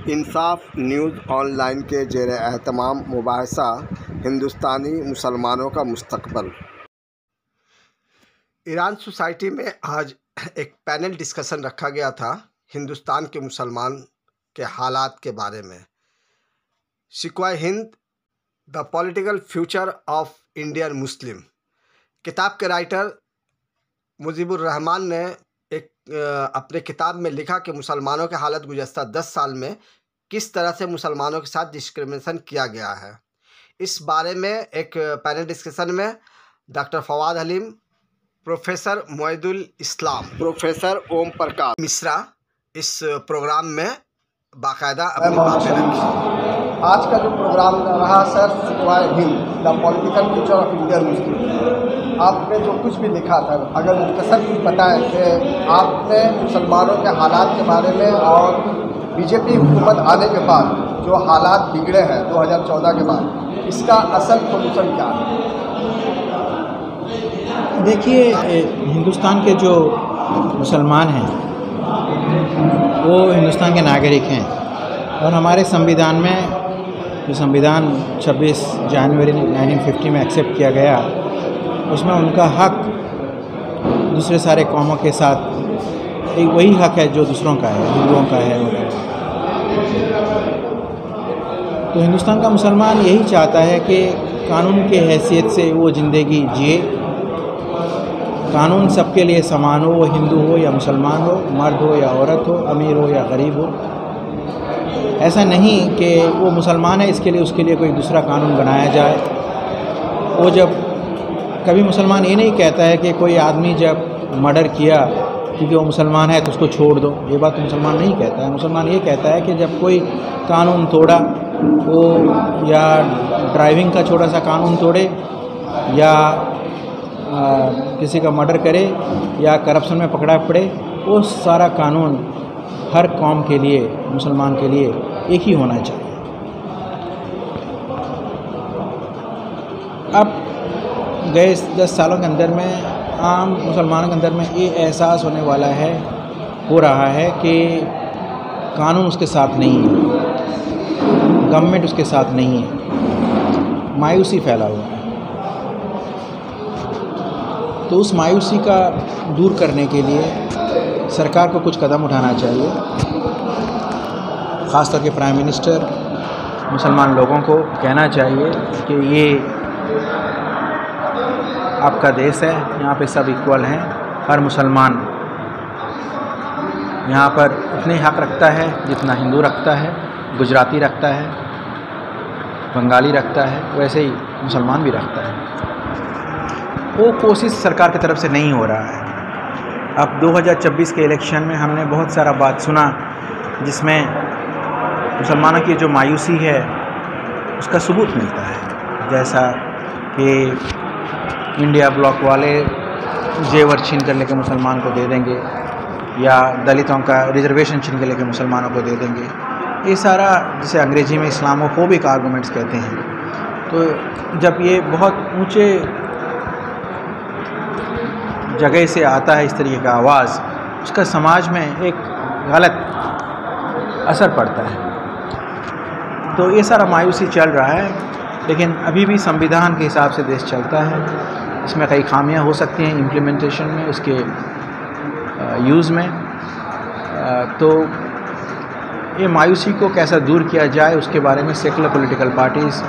इंसाफ news online के ज़ेर एहतमाम मुबाहिसा हिंदुस्तानी मुसलमानों का मुस्तकबिल। ईरान सोसाइटी में आज एक पैनल डिस्कशन रखा गया था हिंदुस्तान के मुसलमान के हालात के बारे में। शिकवा Hind the political future of Indian Muslim किताब के राइटर मुजीबुर रहमान ने अपने किताब में लिखा कि मुसलमानों की हालत गुज़श्ता 10 साल में किस तरह से मुसलमानों के साथ डिस्क्रिमिनेशन किया गया है। इस बारे में एक पैनल डिस्कशन में डॉक्टर फवाद हलीम, प्रोफेसर मोइदुल इस्लाम, प्रोफेसर ओम प्रकाश मिश्रा इस प्रोग्राम में बाकायदा अपनी बातें रखी। आज का जो प्रोग्राम रहा सर, शिकवा Hind the political future of Indian Muslim, आपने जो कुछ भी लिखा था, अगर मुख्तसर कुछ बताएं कि आपने मुसलमानों के हालात के बारे में और बीजेपी हुकूमत आने के बाद जो हालात बिगड़े हैं 2014 के बाद, इसका असल सोल्यूशन क्या है? देखिए, हिंदुस्तान के जो मुसलमान हैं वो हिंदुस्तान के नागरिक हैं और हमारे संविधान में, जो संविधान 26 जनवरी 1950 में एक्सेप्ट किया गया, उसमें उनका हक दूसरे सारे कौमों के साथ एक वही हक है जो दूसरों का है, हिंदुओं का है वगैरह। तो हिंदुस्तान का मुसलमान यही चाहता है कि कानून के हैसियत से वो ज़िंदगी जिए, कानून सबके लिए समान हो, वो हिंदू हो या मुसलमान हो, मर्द हो या औरत हो, अमीर हो या गरीब हो। ऐसा नहीं कि वो मुसलमान है इसके लिए उसके लिए कोई दूसरा कानून बनाया जाए। वो जब कभी मुसलमान ये नहीं कहता है कि कोई आदमी जब मर्डर किया क्योंकि वो मुसलमान है तो उसको छोड़ दो, ये बात तो मुसलमान नहीं कहता है। मुसलमान ये कहता है कि जब कोई कानून तोड़ा, वो या ड्राइविंग का छोटा सा कानून तोड़े या किसी का मर्डर करे या करप्शन में पकड़ा पड़े, वो सारा कानून हर कौम के लिए, मुसलमान के लिए एक ही होना चाहिए। अब गए 10 सालों के अंदर में आम मुसलमानों के अंदर में ये एहसास होने वाला है, हो रहा है कि कानून उसके साथ नहीं है, गवर्नमेंट उसके साथ नहीं है, मायूसी फैला हुआ है। तो उस मायूसी का दूर करने के लिए सरकार को कुछ कदम उठाना चाहिए। ख़ासतौर के प्राइम मिनिस्टर मुसलमान लोगों को कहना चाहिए कि ये आपका देश है, यहाँ पे सब इक्वल हैं। हर मुसलमान यहाँ पर उतने हक रखता है जितना हिंदू रखता है, गुजराती रखता है, बंगाली रखता है, वैसे ही मुसलमान भी रखता है। वो कोशिश सरकार की तरफ से नहीं हो रहा है। अब 2024 के इलेक्शन में हमने बहुत सारा बात सुना जिसमें मुसलमानों की जो मायूसी है उसका सबूत मिलता है, जैसा कि इंडिया ब्लॉक वाले जेवर छीन कर लेके मुसलमान को दे देंगे या दलितों का रिजर्वेशन छीन कर लेके मुसलमानों को दे देंगे। ये सारा जिसे अंग्रेजी में इस्लामोफोबिक आर्गूमेंट्स कहते हैं। तो जब ये बहुत ऊंचे जगह से आता है इस तरीके का आवाज़, उसका समाज में एक गलत असर पड़ता है। तो ये सारा मायूसी चल रहा है, लेकिन अभी भी संविधान के हिसाब से देश चलता है। इसमें कई खामियां हो सकती हैं इम्प्लीमेंटेशन में, उसके यूज़ में। तो ये मायूसी को कैसा दूर किया जाए उसके बारे में सेकुलर पॉलिटिकल पार्टीज़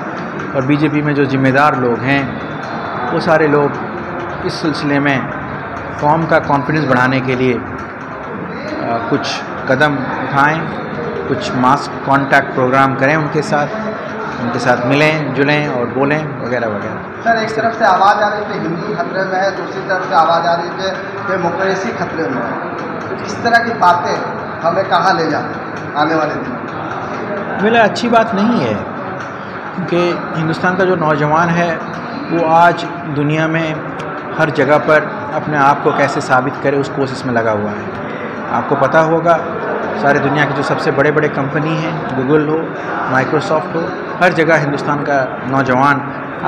और बीजेपी में जो जिम्मेदार लोग हैं वो सारे लोग इस सिलसिले में कौम का कॉन्फिडेंस बढ़ाने के लिए कुछ कदम उठाएं, कुछ मास कांटेक्ट प्रोग्राम करें, उनके साथ मिलें जुलें और बोलें वगैरह वगैरह। सर, एक तरफ से आवाज़ आ रही है कि हिंदू खतरे में है, दूसरी तरफ से आवाज़ आ रही है कि डेमोक्रेसी खतरे में है। तो इस तरह की बातें हमें कहाँ ले जाए आने वाले दिनों? मेरा अच्छी बात नहीं है, क्योंकि हिंदुस्तान का जो नौजवान है वो आज दुनिया में हर जगह पर अपने आप को कैसे साबित करे उस कोशिश में लगा हुआ है। आपको पता होगा सारी दुनिया की जो सबसे बड़े बड़े कंपनी हैं, गूगल हो, माइक्रोसॉफ्ट हो, हर जगह हिंदुस्तान का नौजवान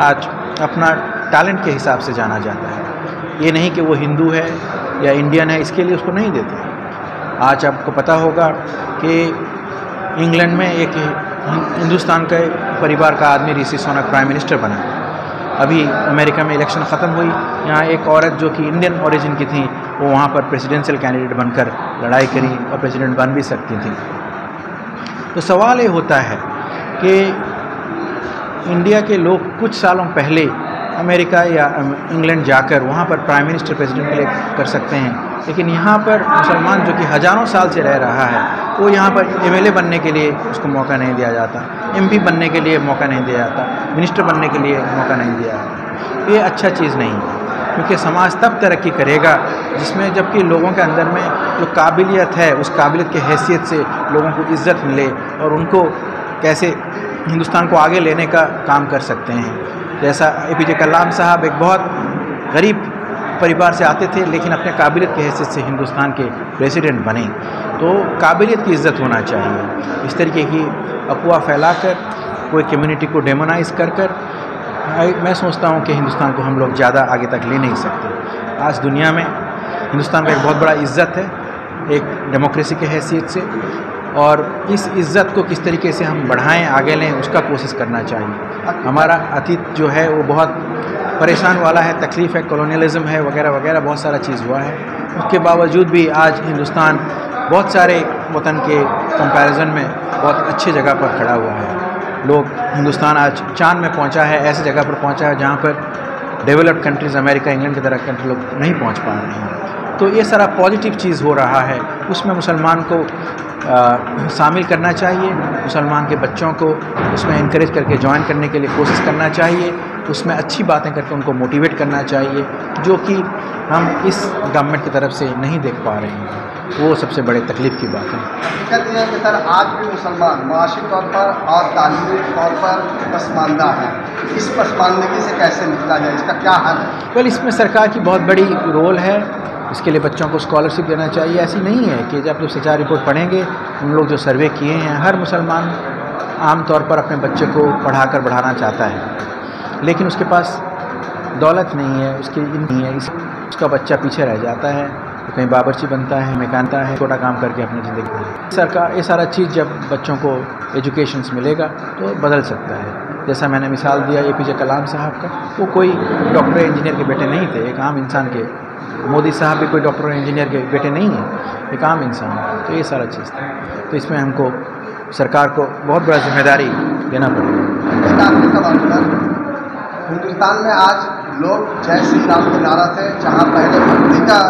आज अपना टैलेंट के हिसाब से जाना जाता है। ये नहीं कि वो हिंदू है या इंडियन है, इसके लिए उसको नहीं देते। आज आपको पता होगा कि इंग्लैंड में एक हिंदुस्तान के परिवार का आदमी ऋषि सुनक प्राइम मिनिस्टर बना। अभी अमेरिका में इलेक्शन ख़त्म हुई, यहाँ एक औरत जो कि इंडियन ओरिजिन की थी वो वहाँ पर प्रेसिडेंशियल कैंडिडेट बनकर लड़ाई करी और प्रेसिडेंट बन भी सकती थी। तो सवाल ये होता है कि इंडिया के लोग कुछ सालों पहले अमेरिका या इंग्लैंड जाकर वहाँ पर प्राइम मिनिस्टर प्रेसिडेंट के लिए कर सकते हैं, लेकिन यहाँ पर मुसलमान जो कि हज़ारों साल से रह रहा है वो यहाँ पर एमएलए बनने के लिए उसको मौका नहीं दिया जाता, एमपी बनने के लिए मौका नहीं दिया जाता, मिनिस्टर बनने के लिए मौका नहीं दिया जाता। ये अच्छा चीज़ नहीं है, क्योंकि समाज तब तरक्की करेगा जिसमें जबकि लोगों के अंदर में जो काबिलियत है उस काबिलियत की हैसियत से लोगों को इज़्ज़त मिले और उनको कैसे हिंदुस्तान को आगे लेने का काम कर सकते हैं। जैसा एपीजे कलाम साहब एक बहुत गरीब परिवार से आते थे लेकिन अपने काबिलियत की हैसियत से हिंदुस्तान के प्रेसिडेंट बने। तो काबिलियत की इज़्ज़त होना चाहिए। इस तरीके की अफवाह फैलाकर कोई कम्युनिटी को डेमोनाइज़ कर मैं सोचता हूँ कि हिंदुस्तान को हम लोग ज़्यादा आगे तक ले नहीं सकते। आज दुनिया में हिंदुस्तान का एक बहुत बड़ा इज़्ज़त है एक डेमोक्रेसी की हैसियत से, और इस इज़्ज़त को किस तरीके से हम बढ़ाएं, आगे लें, उसका कोशिश करना चाहिए। हमारा अतीत जो है वो बहुत परेशान वाला है, तकलीफ़ है, कॉलोनियलिज़म है, वगैरह वगैरह बहुत सारा चीज़ हुआ है। उसके बावजूद भी आज हिंदुस्तान बहुत सारे वतन के कंपैरिजन में बहुत अच्छी जगह पर खड़ा हुआ है। लोग हिंदुस्तान आज चाँद में पहुंचा है, ऐसी जगह पर पहुंचा है जहां पर डेवलप्ड कंट्रीज़ अमेरिका, इंग्लैंड की तरह कंट्री लोग नहीं पहुंच पा रहे हैं। तो ये सारा पॉजिटिव चीज़ हो रहा है, उसमें मुसलमान को शामिल करना चाहिए, मुसलमान के बच्चों को उसमें इनकरेज करके ज्वाइन करने के लिए कोशिश करना चाहिए, उसमें अच्छी बातें करके उनको मोटिवेट करना चाहिए, जो कि हम इस गवर्नमेंट की तरफ से नहीं देख पा रहे हैं। वो सबसे बड़े तकलीफ़ की बात है। हकीकत यह है कि सर आज भी मुसलमान माशी तौर पर और तालीमी तौर पर पसमानदा है। इस पसमानदगी से कैसे निकला जाए, इसका क्या हल है? वेल, इसमें सरकार की बहुत बड़ी रोल है। इसके लिए बच्चों को स्कॉलरशिप देना चाहिए। ऐसी नहीं है कि जब लोग सच्चाई रिपोर्ट पढ़ेंगे, उन लोग जो सर्वे किए हैं, हर मुसलमान आम तौर पर अपने बच्चे को पढ़ाकर बढ़ाना चाहता है, लेकिन उसके पास दौलत नहीं है, उसकी नहीं है, उसका बच्चा पीछे रह जाता है, तो कहीं बावर्ची बनता है, मैकेनिक है, छोटा काम करके अपनी ज़िंदगी। सरकार ये सारा चीज़ जब बच्चों को एजुकेशन मिलेगा तो बदल सकता है। जैसा मैंने मिसाल दिया एपीजे कलाम साहब का, वो कोई डॉक्टर इंजीनियर के बेटे नहीं थे, एक आम इंसान के। मोदी साहब भी कोई डॉक्टर इंजीनियर के बेटे नहीं हैं, एक आम इंसान। तो ये सारा चीज़ था। तो इसमें हमको सरकार को बहुत बड़ा जिम्मेदारी देना पड़ेगा। हिंदुस्तान में आज लोग जय श्री राम के नारा से, जहाँ पहले भक्ति का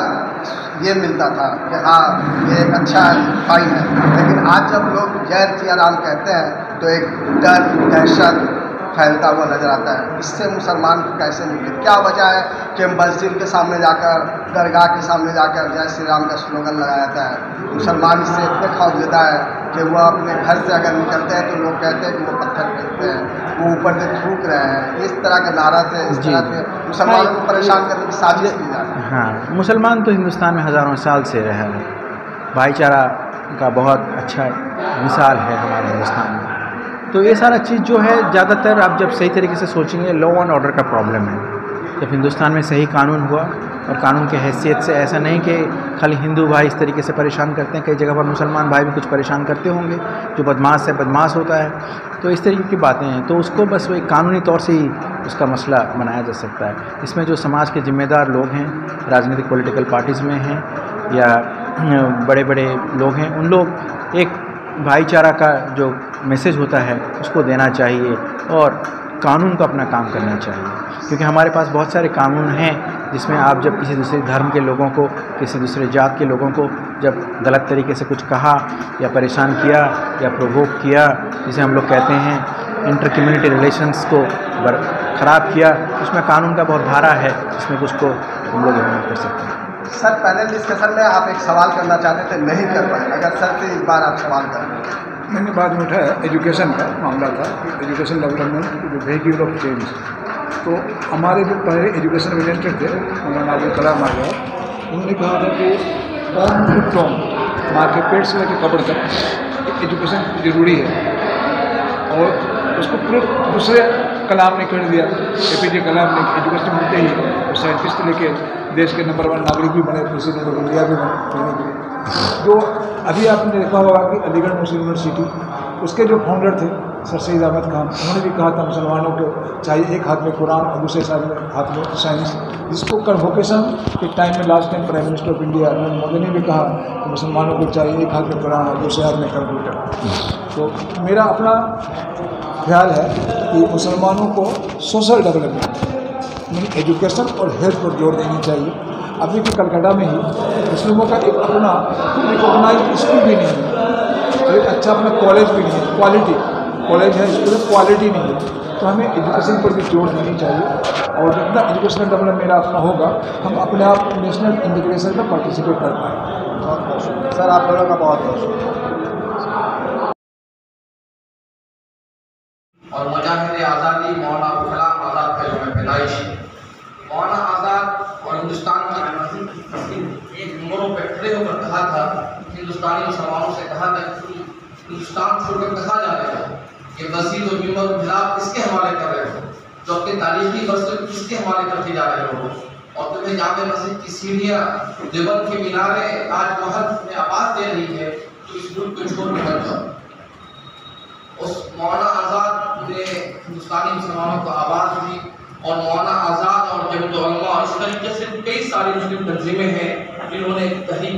ये मिलता था कि हाँ ये एक अच्छा फाइन है, लेकिन आज जब लोग जय श्री राम कहते हैं तो एक डर, दहशत फैलता हुआ नजर आता है। इससे मुसलमान को कैसे निकले? क्या वजह है कि मस्जिद के सामने जाकर, दरगाह के सामने जाकर जय श्री राम का स्लोगन लगाया जाता है? मुसलमान इससे इतने खौफ लेता है कि वो अपने घर से अगर निकलते हैं तो लोग कहते हैं कि वो पत्थर फेंकते हैं, वो ऊपर से थूक रहे हैं। इस तरह के नारा से, इस तरह से मुसलमानों को परेशान करने की साजिश की जा रही है। हाँ, मुसलमान तो हिंदुस्तान में हज़ारों साल से रहे हैं, भाईचारा का बहुत अच्छा मिसाल है हमारे हिंदुस्तान में। तो ये सारा चीज़ जो है, ज़्यादातर आप जब सही तरीके से सोचेंगे, लॉ एंड ऑर्डर का प्रॉब्लम है। जब हिंदुस्तान में सही कानून हुआ, और कानून के हैसियत से, ऐसा नहीं कि खाली हिंदू भाई इस तरीके से परेशान करते हैं, कई जगह पर मुसलमान भाई भी कुछ परेशान करते होंगे, जो बदमाश है बदमाश होता है। तो इस तरीके की बातें हैं, तो उसको बस वही कानूनी तौर से ही उसका मसला बनाया जा सकता है। इसमें जो समाज के ज़िम्मेदार लोग हैं, राजनीतिक पॉलिटिकल पार्टीज़ में हैं या बड़े बड़े लोग हैं, उन लोग एक भाईचारा का जो मैसेज होता है उसको देना चाहिए और कानून को अपना काम करना चाहिए। क्योंकि हमारे पास बहुत सारे कानून हैं जिसमें आप जब किसी दूसरे धर्म के लोगों को, किसी दूसरे जात के लोगों को जब गलत तरीके से कुछ कहा या परेशान किया या प्रोवोक किया, जिसे हम लोग कहते हैं इंटर कम्युनिटी रिलेशंस को ख़राब किया, उसमें कानून का बहुत धारा है जिसमें कुछ को हम लोग इम्प्लीमेंट कर सकते हैं। सर, पैनल डिस्कशन में आप एक सवाल करना चाहते थे, नहीं कर पाए, अगर सर से इस बार आप सवाल करें। मैंने बाद में उठाया, एजुकेशन का मामला था, एजुकेशन डेवलपमेंट वेहिक्यूल ऑफ चेंज। तो हमारे जो पहले एजुकेशन मिनिस्टर थे, मौलाना अबुल कलाम आज़ाद, उन्होंने कहा था कि टॉम टू टॉम, माँ के पेट से लेकर कब्र तक एजुकेशन ज़रूरी है, और उसको पूरे दूसरे कलाम ने कर दिया। एपीजे कलाम ने एजुकेशन मिलते ही वो साइंटिस्ट लेके देश के नंबर 1 नागरिक भी बने, प्रेसिडेंट ऑफ इंडिया भी बने। जो अभी आपने देखा होगा कि अलीगढ़ मुस्लिम यूनिवर्सिटी, उसके जो फाउंडर थे सर सईद अहमद खान, उन्होंने भी कहा था मुसलमानों को चाहिए एक हाथ में कुरान और दूसरे हाथ में साइंस, जिसको कन्वोकेशन के टाइम में last time prime minister of India Narendra Modi ने भी कहा कि मुसलमानों को चाहिए एक हाथ में कुरान और दूसरे हाथ में कंप्यूटर। तो मेरा अपना ख्याल है कि मुसलमानों को सोशल डेवलपमेंट यानी एजुकेशन और हेल्थ पर जोर देनी चाहिए। अभी भी कलकत्ता में ही मुस्लिमों का एक अपना रिकॉग्नाइज स्कूल भी नहीं है, और एक अच्छा अपना कॉलेज भी नहीं है, क्वालिटी कॉलेज है, स्कूल में क्वालिटी नहीं है। तो हमें एजुकेशन पर भी जोर देनी चाहिए, और जितना एजुकेशनल डेवलपमेंट मेरा अपना होगा, हम अपने आप नेशनल इंटीग्रेशन में पार्टिसिपेट कर पाएंगे। सर आप दोनों का बहुत बहुत शुक्रिया। और मुजाहिद आज़ादी मौलाना अबुल कलाम आज़ाद का जो पैदाइश है, मौलाना आज़ाद और हिंदुस्तान की एक मोड़ों पर खड़े होकर कहा था, हिंदुस्तानी मुसलमानों से कहा था कि हिंदुस्तान छोड़कर कहा जा रहा है, ये मस्जिद और मिंबर खिलाफ किसके हवाले कर रहे हो, जो अपने तारीखी वर्षों किसके हवाले करते जा रहे हो, और तुम्हें जामे मस्जिद की सीढ़ियाँ, देवबंद के मीनारे, ताजमहल में आवाज़ दे रही है, तो इस मुल्क को छोड़ के मत जाओ। उस मौलाना आज़ाद ने हिंदुस्तानी मुसलमानों को आवाज़ दी, और मौलाना आज़ाद और जमीयत उलमा इस तरीके से कई सारी मुस्लिम तंजीमें हैं जिन्होंने तहरीक